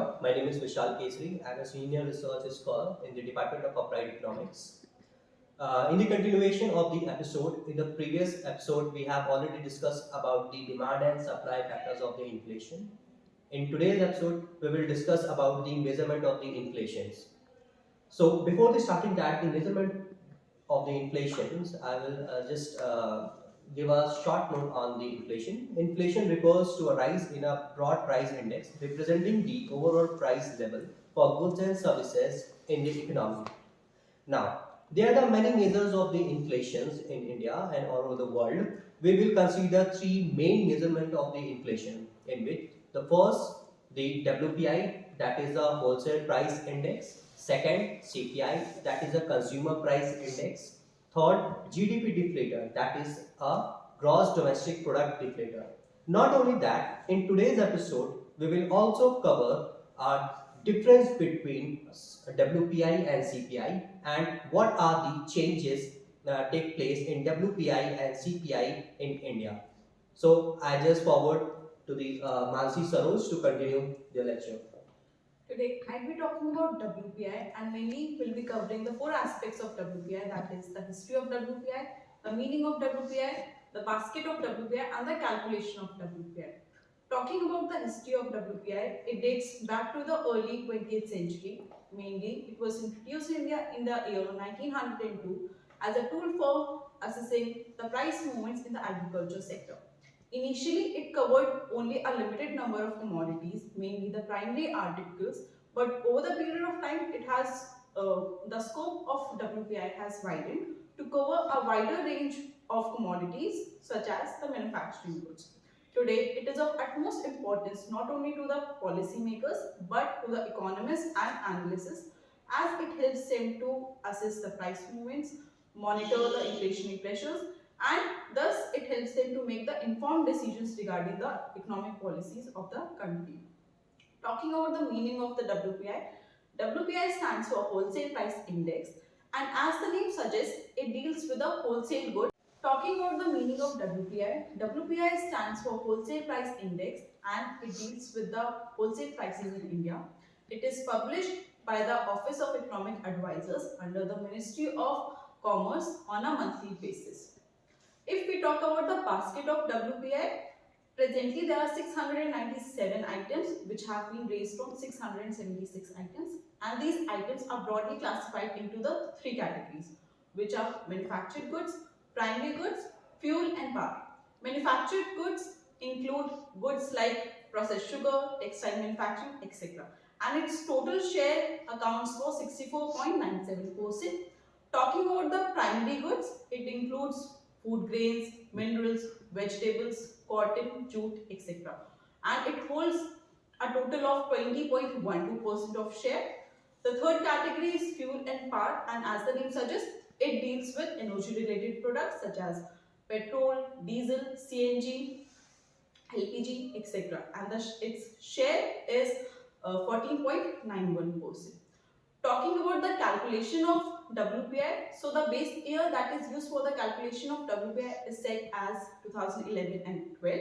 everyone. My name is Vishal Kesri. I'm a senior research scholar in the Department of Applied Economics. In the continuation of the episode, in the previous episode, we have already discussed about the demand and supply factors of the inflation. In today's episode, we will discuss about the measurement of the inflations. So before the starting that, the measurement of the inflations, I will just give a short note on the inflation. Inflation refers to a rise in a broad price index representing the overall price level for goods and services in the economy. Now, there are many measures of the inflations in India and all over the world. We will consider three main measurement of the inflation, in which the first, the WPI, that is the wholesale price index. Second, CPI, that is a consumer price index. Third, GDP deflator, that is a gross domestic product deflator. Not only that, in today's episode, we will also cover a difference between WPI and CPI and what are the changes take place in WPI and CPI in India. So I just forward to the Mansi Saroj to continue the lecture. Today, I'll be talking about WPI and mainly we'll be covering the four aspects of WPI, that is the history of WPI, the meaning of WPI, the basket of WPI and the calculation of WPI. Talking about the history of WPI, it dates back to the early 20th century. Mainly, it was introduced in India in the year 1902 as a tool for assessing the price movements in the agriculture sector. Initially, it covered only a limited number of commodities, mainly the primary articles, but over the period of time, it has the scope of WPI has widened to cover a wider range of commodities such as the manufacturing goods. Today, it is of utmost importance not only to the policymakers but to the economists and analysts, as it helps them to assess the price movements, monitor the inflationary pressures, and thus it helps them to make the informed decisions regarding the economic policies of the country. Talking about the meaning of the WPI, WPI stands for Wholesale Price Index, and as the name suggests, it deals with the wholesale goods. Talking about the meaning of WPI, WPI stands for Wholesale Price Index and it deals with the wholesale prices in India. It is published by the Office of Economic Advisors under the Ministry of Commerce on a monthly basis. If we talk about the basket of WPI, presently there are 697 items which have been raised from 676 items, and these items are broadly classified into the three categories, which are manufactured goods, primary goods, fuel and power. Manufactured goods include goods like processed sugar, textile manufacturing, etc. And its total share accounts for 64.97%. Talking about the primary goods, it includes food grains, minerals, vegetables, cotton, jute, etc. And it holds a total of 20.12% of share. The third category is fuel and power, and as the name suggests, it deals with energy related products such as petrol, diesel, CNG, LPG, etc. And its share is 14.91%. Talking about the calculation of WPI, so the base year that is used for the calculation of WPI is set as 2011 and 12,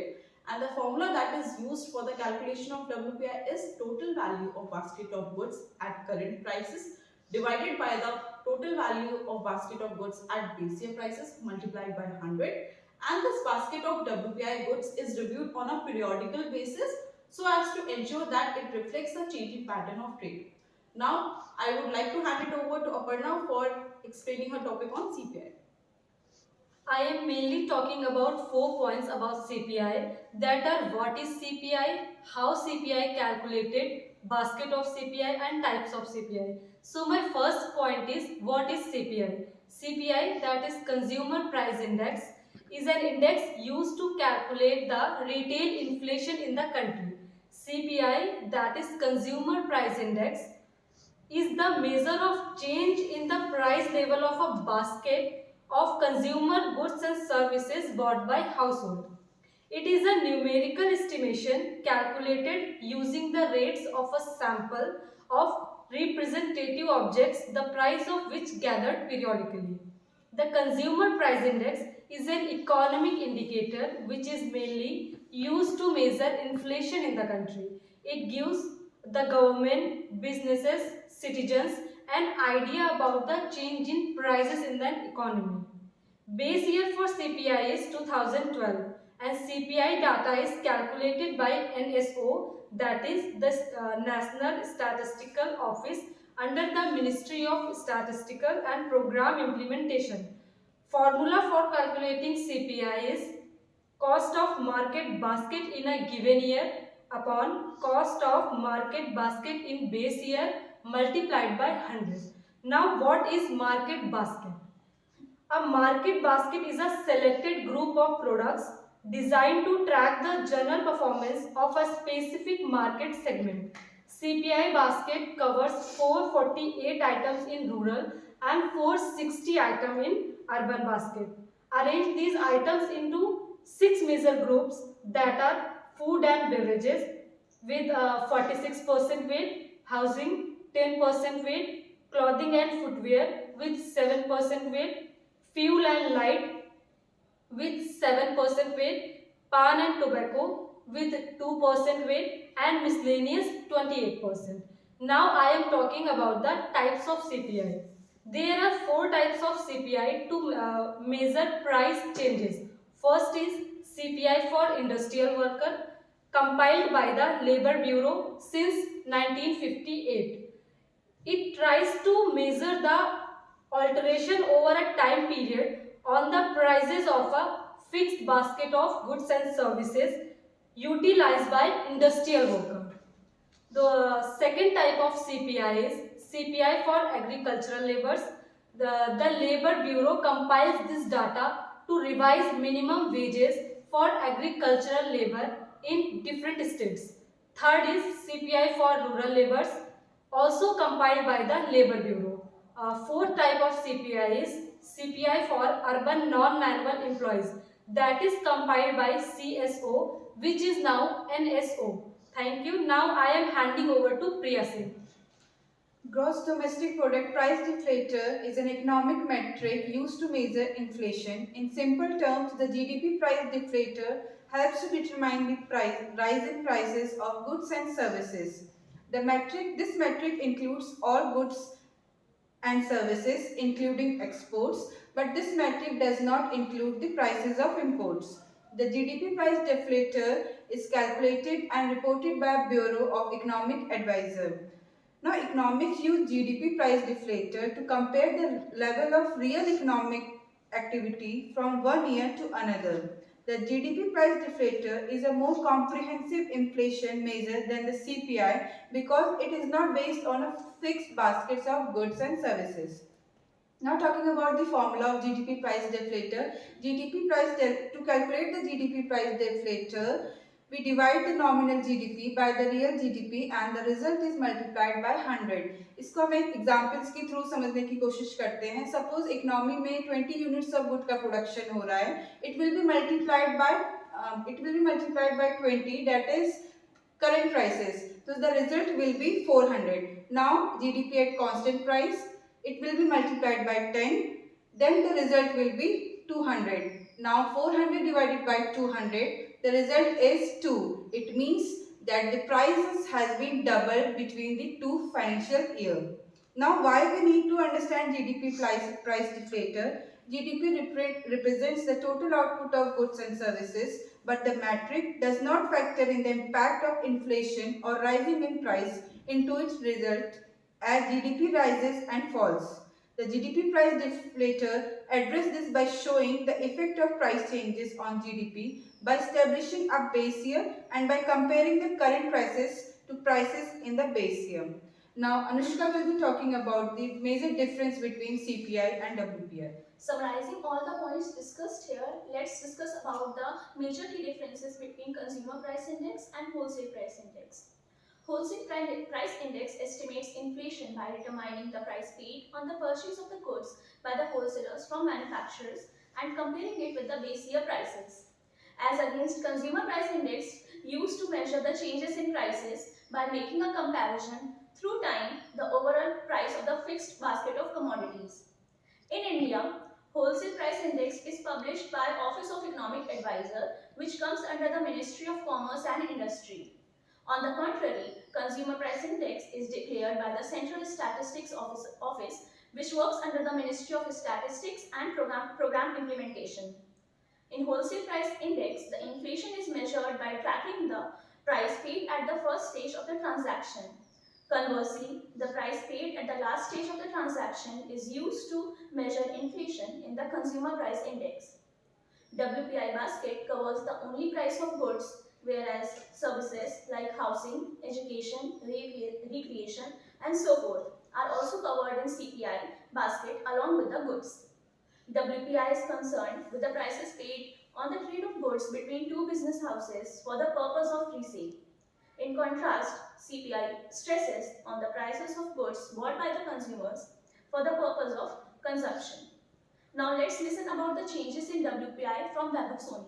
and the formula that is used for the calculation of WPI is total value of basket of goods at current prices divided by the total value of basket of goods at base year prices multiplied by 100, and this basket of WPI goods is reviewed on a periodical basis so as to ensure that it reflects the changing pattern of trade. Now, I would like to hand it over to Aparna for explaining her topic on CPI. I am mainly talking about 4 points about CPI, that are what is CPI, how CPI calculated, basket of CPI and types of CPI. So my first point is what is CPI? CPI, that is Consumer Price Index, is an index used to calculate the retail inflation in the country. CPI, that is Consumer Price Index, is the measure of change in the price level of a basket of consumer goods and services bought by household. It is a numerical estimation calculated using the rates of a sample of representative objects, the price of which gathered periodically. The Consumer Price Index is an economic indicator which is mainly used to measure inflation in the country. It gives the government, businesses, citizens, an idea about the change in prices in the economy. Base year for CPI is 2012 and CPI data is calculated by NSO, that is the National Statistical Office under the Ministry of Statistical and Program Implementation. Formula for calculating CPI is cost of market basket in a given year upon cost of market basket in base year multiplied by 100. Now what is market basket? A market basket is a selected group of products designed to track the general performance of a specific market segment. CPI basket covers 448 items in rural and 460 items in urban basket. Arrange these items into 6 major groups, that are food and beverages with 46% weight, housing 10% weight, clothing and footwear with 7% weight, fuel and light with 7% weight, pan and tobacco with 2% weight, and miscellaneous 28%. Now I am talking about the types of CPI. There are 4 types of CPI to measure price changes. First is CPI for industrial worker, compiled by the Labour Bureau since 1958. It tries to measure the alteration over a time period on the prices of a fixed basket of goods and services utilized by industrial worker. The second type of CPI is CPI for agricultural laborers. The Labour Bureau compiles this data to revise minimum wages for agricultural labor in different states. Third is CPI for rural laborers, also compiled by the Labour Bureau. Fourth type of CPI is CPI for urban non-manual employees, that is compiled by CSO, which is now NSO. Thank you. Now I am handing over to Priya Singh. Gross domestic product price deflator is an economic metric used to measure inflation. In simple terms, the GDP price deflator helps to determine the rise in prices of goods and services. This metric includes all goods and services, including exports, but this metric does not include the prices of imports. The GDP price deflator is calculated and reported by Bureau of Economic Advisor. Now, economics use GDP price deflator to compare the level of real economic activity from one year to another. The GDP price deflator is a more comprehensive inflation measure than the CPI because it is not based on a fixed baskets of goods and services. Now talking about the formula of GDP price deflator. To calculate the GDP price deflator, we divide the nominal GDP by the real GDP and the result is multiplied by 100. इसको हम एक examples के through समझने की कोशिश करते हैं. Suppose economy में 20 यूनिट्स ऑफ गुड का प्रोडक्शन हो रहा है. It will be multiplied by 20, that is current prices. So the result will be 400. Now GDP at constant price, it will be multiplied by 10, then the result will be 200. Now 400 divided by 200, the result is 2. It means that the prices has been doubled between the two financial years. Now why we need to understand GDP price deflator? GDP represents the total output of goods and services, but the metric does not factor in the impact of inflation or rising in price into its result as GDP rises and falls. The GDP price deflator addresses this by showing the effect of price changes on GDP by establishing a base year and by comparing the current prices to prices in the base year. Now, Anushka will be talking about the major difference between CPI and WPI. Summarizing all the points discussed here, let's discuss about the major key differences between Consumer Price Index and Wholesale Price Index. Wholesale Price Index estimates inflation by determining the price paid on the purchase of the goods by the wholesalers from manufacturers and comparing it with the base year prices. As against Consumer Price Index used to measure the changes in prices by making a comparison through time the overall price of the fixed basket of commodities. In India, Wholesale Price Index is published by Office of Economic Advisor, which comes under the Ministry of Commerce and Industry. On the contrary, Consumer Price Index is declared by the Central Statistics Office, which works under the Ministry of Statistics and Program Implementation. In Wholesale Price Index, the inflation is measured by tracking the price paid at the first stage of the transaction. Conversely, the price paid at the last stage of the transaction is used to measure inflation in the Consumer Price Index. WPI basket covers the only price of goods, whereas services like housing, education, recreation, and so forth are also covered in CPI basket along with the goods. WPI is concerned with the prices paid on the trade of goods between two business houses for the purpose of resale. In contrast, CPI stresses on the prices of goods bought by the consumers for the purpose of consumption. Now let's listen about the changes in WPI from Vaibhav Soni.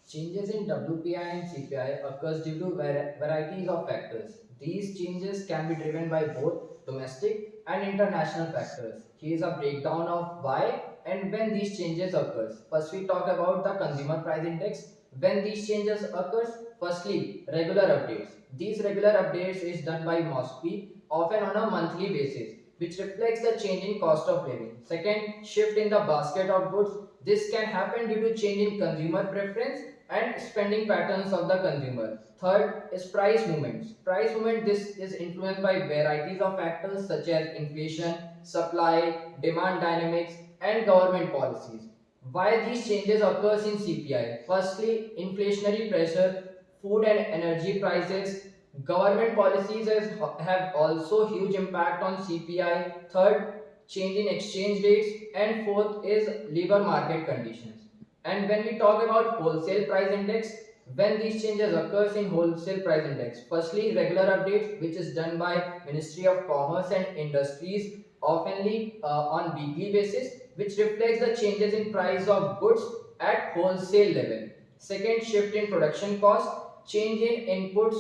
Changes in WPI and CPI occurs due to varieties of factors. These changes can be driven by both domestic and international factors. Here is a breakdown of why and when these changes occurs. First we talk about the consumer price index. When these changes occurs, firstly regular updates. These regular updates is done by MOSPI often on a monthly basis, which reflects the change in cost of living. Second, shift in the basket of goods. This can happen due to change in consumer preference and spending patterns of the consumer. Third is price movements. Price movement, this is influenced by varieties of factors such as inflation, supply, demand dynamics, and government policies. Why these changes occurs in CPI? Firstly, inflationary pressure, food and energy prices, government policies have also huge impact on CPI. Third, change in exchange rates, and fourth is labor market conditions. And when we talk about wholesale price index, when these changes occurs in wholesale price index, firstly regular updates which is done by Ministry of Commerce and Industries oftenly on weekly basis, which reflects the changes in price of goods at wholesale level. Second, shift in production cost, change in inputs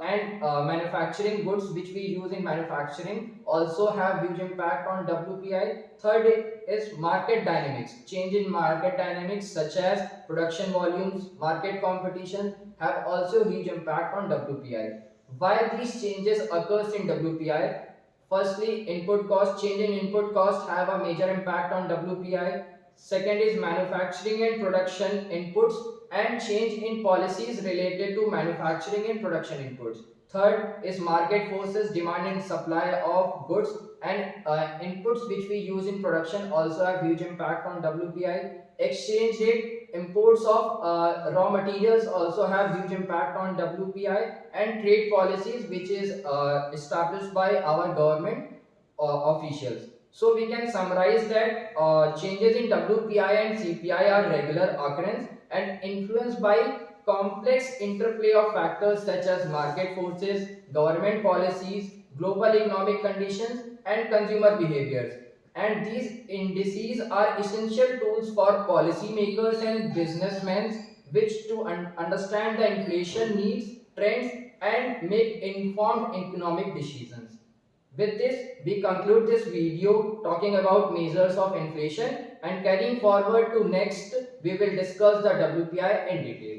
and manufacturing goods which we use in manufacturing also have huge impact on WPI. Third is market dynamics. Change in market dynamics such as production volumes, market competition have also huge impact on WPI. Why these changes occurs in WPI? Firstly, input cost. Change in input cost have a major impact on WPI. Second is manufacturing and production inputs and change in policies related to manufacturing and production inputs. Third is market forces, demand and supply of goods and inputs which we use in production also have huge impact on WPI. Exchange rate, imports of raw materials also have huge impact on WPI, and trade policies which is established by our government officials. So we can summarize that changes in WPI and CPI are regular occurrence and influenced by complex interplay of factors such as market forces, government policies, global economic conditions, and consumer behaviors. And these indices are essential tools for policymakers and businessmen which to understand the inflation needs, trends, and make informed economic decisions. With this, we conclude this video talking about measures of inflation, and carrying forward to next, we will discuss the WPI in detail.